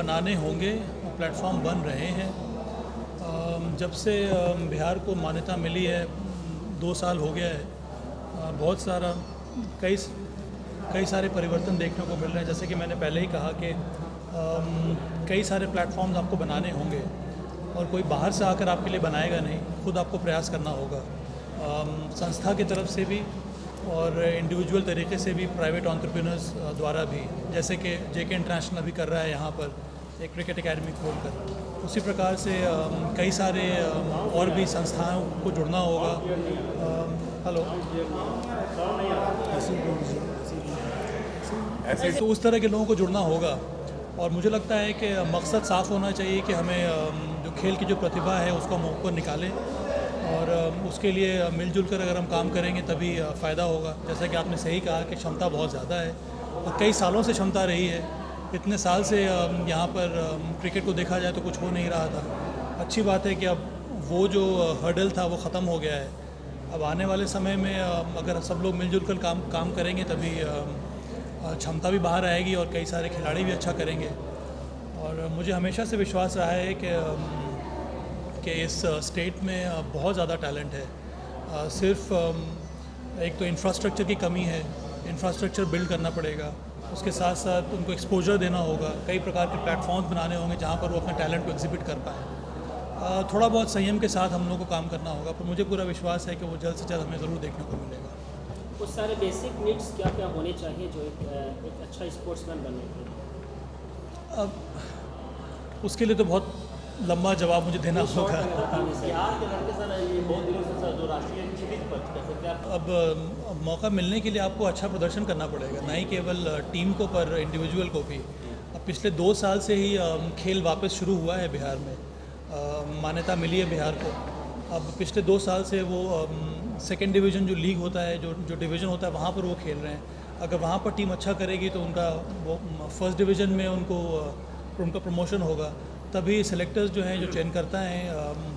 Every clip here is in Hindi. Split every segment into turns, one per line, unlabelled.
बनाने होंगे, प्लेटफॉर्म बन रहे हैं। जब से बिहार को मान्यता मिली है 2 साल हो गया है, बहुत सारा कई सारे परिवर्तन देखने को मिल रहे हैं। जैसे कि मैंने पहले ही कहा कि कई सारे प्लेटफॉर्म्स आपको बनाने होंगे और कोई बाहर से आकर आपके लिए बनाएगा नहीं, खुद आपको प्रयास करना होगा। संस्था की तरफ से भी और इंडिविजुअल तरीके से भी, प्राइवेट एंटरप्रेन्योर्स द्वारा भी, जैसे कि जेके इंटरनेशनल अभी कर रहा है यहाँ पर एक क्रिकेट एकेडमी खोलकर, उसी प्रकार से कई सारे और भी संस्थाओं को जुड़ना होगा। हेलो, ऐसे तो उस तरह के लोगों को जुड़ना होगा और मुझे लगता है कि मकसद साफ़ होना चाहिए कि हमें जो खेल की जो प्रतिभा है उसको हम ऊपर निकालें और उसके लिए मिलजुल कर अगर हम काम करेंगे तभी फ़ायदा होगा। जैसा कि आपने सही कहा कि क्षमता बहुत ज़्यादा है और कई सालों से क्षमता रही है। इतने साल से यहाँ पर क्रिकेट को देखा जाए तो कुछ हो नहीं रहा था। अच्छी बात है कि अब वो जो हर्डल था वो ख़त्म हो गया है। अब आने वाले समय में अगर सब लोग मिलजुल कर काम करेंगे तभी क्षमता भी बाहर आएगी और कई सारे खिलाड़ी भी अच्छा करेंगे। और मुझे हमेशा से विश्वास रहा है कि इस स्टेट में बहुत ज़्यादा टैलेंट है। सिर्फ एक तो इंफ्रास्ट्रक्चर की कमी है, इंफ्रास्ट्रक्चर बिल्ड करना पड़ेगा, उसके साथ साथ उनको एक्सपोजर देना होगा, कई प्रकार के प्लेटफॉर्म्स बनाने होंगे जहाँ पर वो अपने टैलेंट को एग्जिबिट कर पाएँ। थोड़ा बहुत संयम के साथ हम लोग को काम करना होगा, पर मुझे पूरा विश्वास है कि वो जल्द से जल्द हमें ज़रूर देखने को मिलेगा।
वो सारे बेसिक नीड्स क्या क्या होने चाहिए जो एक अच्छा स्पोर्ट्समैन बनने के लिए?
अब उसके लिए तो बहुत लंबा जवाब मुझे देना होगा। अब मौका मिलने के लिए आपको अच्छा प्रदर्शन करना पड़ेगा, ना ही केवल टीम को पर इंडिविजुअल को भी। अब पिछले 2 साल से ही खेल वापस शुरू हुआ है बिहार में, मान्यता मिली है बिहार को। अब पिछले 2 साल से वो सेकेंड डिवीज़न जो लीग होता है, जो डिवीज़न होता है, वहाँ पर वो खेल रहे हैं। अगर वहाँ पर टीम अच्छा करेगी तो उनका वो फर्स्ट डिवीज़न में उनका प्रमोशन होगा। तभी सेलेक्टर्स जो हैं, जो चयन करता है,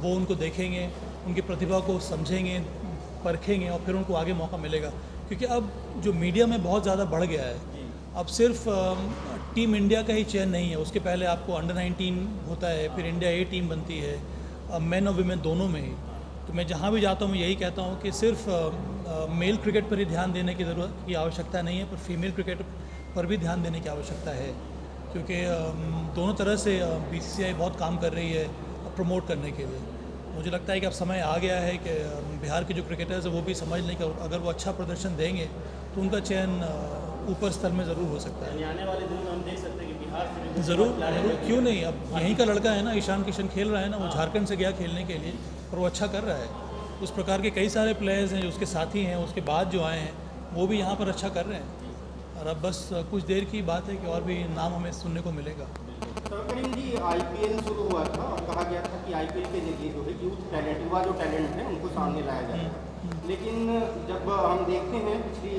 वो उनको देखेंगे, उनकी प्रतिभा को समझेंगे, परखेंगे और फिर उनको आगे मौका मिलेगा। क्योंकि अब जो मीडिया में बहुत ज़्यादा बढ़ गया है, अब सिर्फ टीम इंडिया का ही चयन नहीं है, उसके पहले आपको अंडर 19 होता है, फिर इंडिया ए टीम बनती है, मेन और विमेन दोनों में ही। तो मैं जहाँ भी जाता हूँ मैं यही कहता हूँ कि सिर्फ मेल क्रिकेट पर ही ध्यान देने की ज़रूरत की आवश्यकता नहीं है, पर फीमेल क्रिकेट पर भी ध्यान देने की आवश्यकता है। क्योंकि दोनों तरह से बीसीसीआई बहुत काम कर रही है प्रमोट करने के लिए। मुझे लगता है कि अब समय आ गया है कि बिहार के जो क्रिकेटर्स हैं वो भी समझ लें कि अगर वो अच्छा प्रदर्शन देंगे तो उनका चयन ऊपर स्तर में ज़रूर हो सकता है।
आने वाले दिनों में हम देख सकते हैं कि बिहार से
ज़रूर, क्यों नहीं। अब यहीं का लड़का है ना, ईशान किशन खेल रहा है ना, वो झारखंड से गया खेलने के लिए और वो अच्छा कर रहा है। उस प्रकार के कई सारे प्लेयर्स हैं जो उसके साथी हैं, उसके बाद जो आए हैं वो भी यहाँ पर अच्छा कर रहे हैं। और अब बस कुछ देर की बात है कि और भी नाम हमें सुनने को मिलेगा।
करीम जी, आईपीएल शुरू हुआ था और कहा गया था कि आईपीएल के जरिए जो है यूथ टैलेंट, युवा जो टैलेंट है उनको सामने लाया जाएगा। लेकिन जब हम देखते हैं पिछली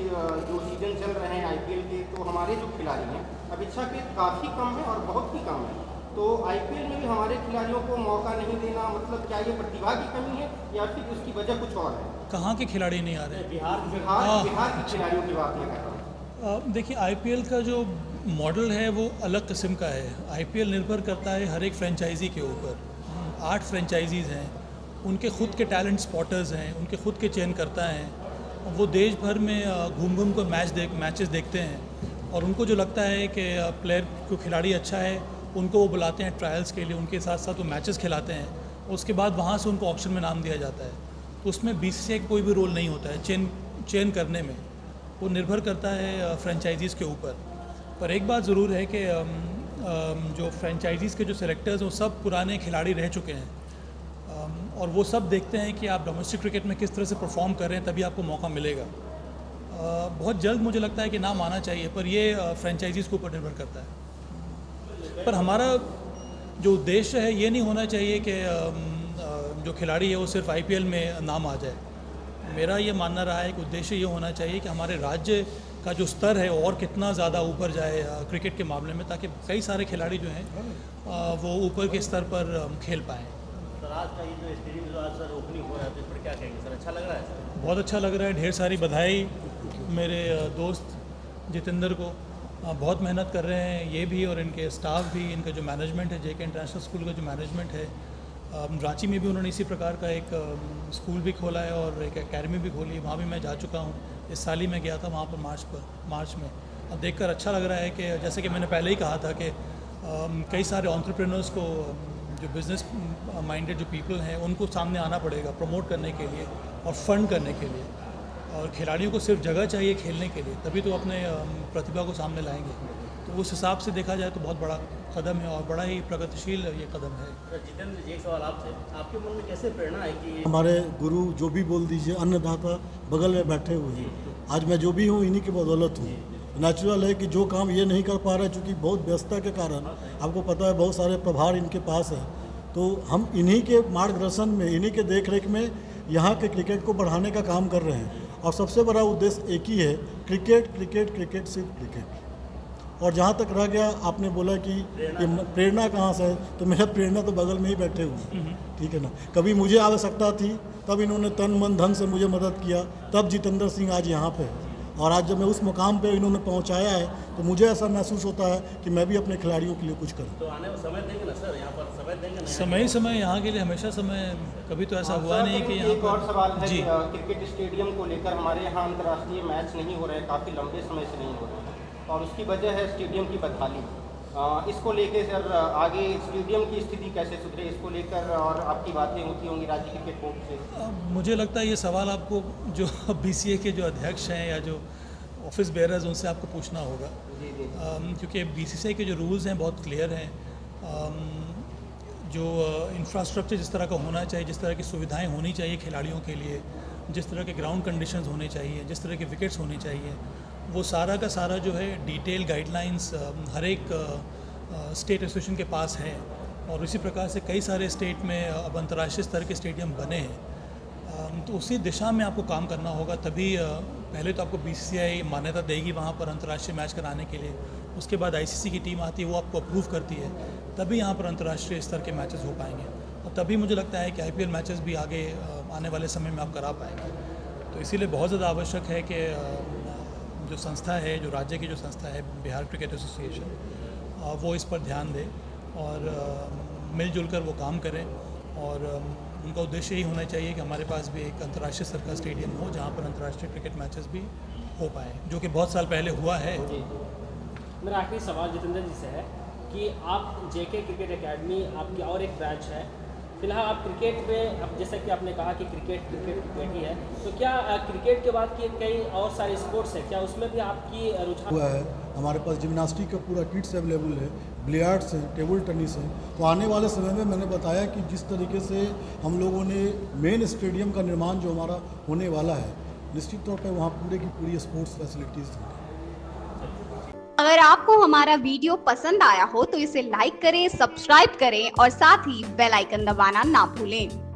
जो सीजन चल रहे हैं आईपीएल के, तो हमारे जो खिलाड़ी हैं अपेक्षाकृत काफ़ी कम है और बहुत ही कम है। तो आईपीएल में भी हमारे खिलाड़ियों को मौका नहीं देना, मतलब क्या ये प्रतिभा की कमी है या फिर उसकी वजह कुछ और है?
कहाँ के खिलाड़ी नहीं आ रहे हैं?
बिहार के खिलाड़ियों की बात मैं कर रहा हूँ।
देखिए, आईपीएल का जो मॉडल है वो अलग किस्म का है। आईपीएल निर्भर करता है हर एक फ्रेंचाइजी के ऊपर। 8 फ्रेंचाइजीज़ हैं, उनके खुद के टैलेंट स्पॉटर्स हैं, उनके खुद के चयन करता हैं। वो देश भर में घूम घूम कर मैचेस देखते हैं और उनको जो लगता है कि प्लेयर को खिलाड़ी अच्छा है, उनको वो बुलाते हैं ट्रायल्स के लिए, उनके साथ साथ वो मैचेस खिलाते हैं। उसके बाद वहाँ से उनको ऑक्शन में नाम दिया जाता है। तो उसमें बीसीसीआई का कोई भी रोल नहीं होता है चयन करने में, वो निर्भर करता है फ्रेंचाइजीज़ के ऊपर। पर एक बात ज़रूर है कि जो फ्रेंचाइजीज़ के जो सेलेक्टर्स हैं वो सब पुराने खिलाड़ी रह चुके हैं और वो सब देखते हैं कि आप डोमेस्टिक क्रिकेट में किस तरह से परफॉर्म कर रहे हैं, तभी आपको मौका मिलेगा। बहुत जल्द मुझे लगता है कि नाम आना चाहिए, पर ये फ्रेंचाइजीज़ के ऊपर निर्भर करता है। पर हमारा जो उद्देश्य है ये नहीं होना चाहिए कि जो खिलाड़ी है वो सिर्फ आईपीएल में नाम आ जाए। मेरा ये मानना रहा है कि उद्देश्य ये होना चाहिए कि हमारे राज्य का जो स्तर है और कितना ज़्यादा ऊपर जाए क्रिकेट के मामले में, ताकि कई सारे खिलाड़ी जो हैं वो ऊपर के स्तर पर खेल पाएँ।
सर, आज का ये जो स्टेडियम जो आज सर ओपनिंग हो रहा है तो इस पर क्या कहेंगे सर? अच्छा लग रहा है सर?
बहुत अच्छा लग रहा है। ढेर सारी बधाई मेरे दोस्त जितेंद्र को बहुत मेहनत कर रहे हैं ये भी और इनके स्टाफ भी, इनका जो मैनेजमेंट है जेके इंटरनेशनल स्कूल का जो मैनेजमेंट है, रांची में भी उन्होंने इसी प्रकार का एक स्कूल भी खोला है और एक एकेडमी भी खोली है, वहाँ भी मैं जा चुका हूँ। इस साल ही मैं गया था वहाँ पर मार्च में। अब देखकर अच्छा लग रहा है कि जैसे कि मैंने पहले ही कहा था कि कई सारे एंटरप्रेन्योर्स को, जो बिज़नेस माइंडेड जो पीपल हैं, उनको सामने आना पड़ेगा प्रमोट करने के लिए और फंड करने के लिए, और खिलाड़ियों को सिर्फ जगह चाहिए खेलने के लिए, तभी तो अपने प्रतिभा को सामने लाएंगे। तो उस हिसाब से देखा जाए तो बहुत बड़ा कदम है और बड़ा ही प्रगतिशील ये कदम है।
जितेंद्र जी, एक सवाल आपसे, आपके मन में कैसे प्रेरणा है कि
हमारे गुरु जो भी बोल दीजिए, अन्नदाता बगल में बैठे हुए हैं, आज मैं जो भी हूँ इन्हीं की बदौलत हूँ। नेचुरल है कि जो काम ये नहीं कर पा रहे चूँकि बहुत व्यस्तता के कारण, आपको पता है बहुत सारे प्रभार इनके पास है, तो हम इन्हीं के मार्गदर्शन में, इन्हीं के देखरेख में यहाँ के क्रिकेट को बढ़ाने का काम कर रहे हैं। और सबसे बड़ा उद्देश्य एक ही है, क्रिकेट क्रिकेट क्रिकेट सिर्फ क्रिकेट। और जहाँ तक रह गया, आपने बोला कि ये प्रेरणा कहाँ से है, तो मेरा प्रेरणा तो बगल में ही बैठे हुए हैं, ठीक है ना। कभी मुझे आवश्यकता थी तब इन्होंने तन मन धन से मुझे मदद किया, तब जितेंद्र सिंह आज यहाँ पे है। और आज जब मैं उस मुकाम पे इन्होंने पहुँचाया है तो मुझे ऐसा महसूस होता है कि मैं भी अपने खिलाड़ियों के लिए कुछ करूँ।
तो आने में समय देंगे ना सर, यहाँ पर समय देंगे ना?
समय यहाँ के लिए हमेशा समय, कभी तो ऐसा हुआ नहीं कि यहाँ
एक और सवाल है
जी।
क्रिकेट स्टेडियम को लेकर हमारे यहाँ अंतर्राष्ट्रीय मैच नहीं हो रहे हैं, काफ़ी लंबे समय से नहीं हो रहे हैं, और उसकी वजह है स्टेडियम की बदहाली। इसको लेकर सर आगे स्टेडियम की स्थिति कैसे सुधरे, इसको लेकर और आपकी बातें होती होंगी राज्य क्रिकेट बोर्ड से?
मुझे लगता है ये सवाल आपको जो BCA के जो अध्यक्ष हैं या जो ऑफिस बेयरर्स, उनसे आपको पूछना होगा, क्योंकि BCCI के जो रूल्स हैं बहुत क्लियर हैं। जो इंफ्रास्ट्रक्चर जिस तरह का होना चाहिए, जिस तरह की सुविधाएं होनी चाहिए खिलाड़ियों के लिए, जिस तरह के ग्राउंड कंडीशंस होने चाहिए, जिस तरह के विकेट्स होने चाहिए, वो सारा का सारा जो है डिटेल गाइडलाइंस हर एक स्टेट एसोसिएशन के पास है। और इसी प्रकार से कई सारे स्टेट में अब अंतर्राष्ट्रीय स्तर के स्टेडियम बने हैं, तो उसी दिशा में आपको काम करना होगा। तभी पहले तो आपको BCCI मान्यता देगी वहाँ पर अंतर्राष्ट्रीय मैच कराने के लिए, उसके बाद ICC की टीम आती है, वो आपको अप्रूव करती है, तभी यहाँ पर अंतर्राष्ट्रीय स्तर के मैचेस हो पाएंगे। और तभी मुझे लगता है कि IPL मैचेस भी आगे आने वाले समय में आप करा पाएंगे। तो इसीलिए बहुत ज़्यादा आवश्यक है कि जो संस्था है, जो राज्य की जो संस्था है बिहार क्रिकेट एसोसिएशन, वो इस पर ध्यान दे और मिलजुल कर वो काम करें। और उनका उद्देश्य यही होना चाहिए कि हमारे पास भी एक अंतर्राष्ट्रीय स्तर का स्टेडियम हो जहाँ पर अंतर्राष्ट्रीय क्रिकेट मैचेस भी हो पाए, जो कि बहुत साल पहले हुआ है।
मेरा आखिरी सवाल जितेंद्र जी से है कि आप JK क्रिकेट एकेडमी, आपकी और एक ब्रांच है, फिलहाल आप क्रिकेट में, अब जैसा कि आपने कहा कि क्रिकेट ही है, तो क्या क्रिकेट के बाद की कई और सारे स्पोर्ट्स हैं, क्या उसमें भी आपकी रुझान
हुआ है? हमारे पास जिम्नास्टिक का पूरा किट्स अवेलेबल है, बिलियर्ड्स है, टेबल टेनिस है। तो आने वाले समय में मैंने बताया कि जिस तरीके से हम लोगों ने मेन स्टेडियम का निर्माण जो हमारा होने वाला है, निश्चित तौर पर वहाँ पूरे की पूरी स्पोर्ट्स फैसिलिटीज़ हैं।
अगर आपको हमारा वीडियो पसंद आया हो तो इसे लाइक करें, सब्सक्राइब करें और साथ ही बेल आइकन दबाना ना भूलें।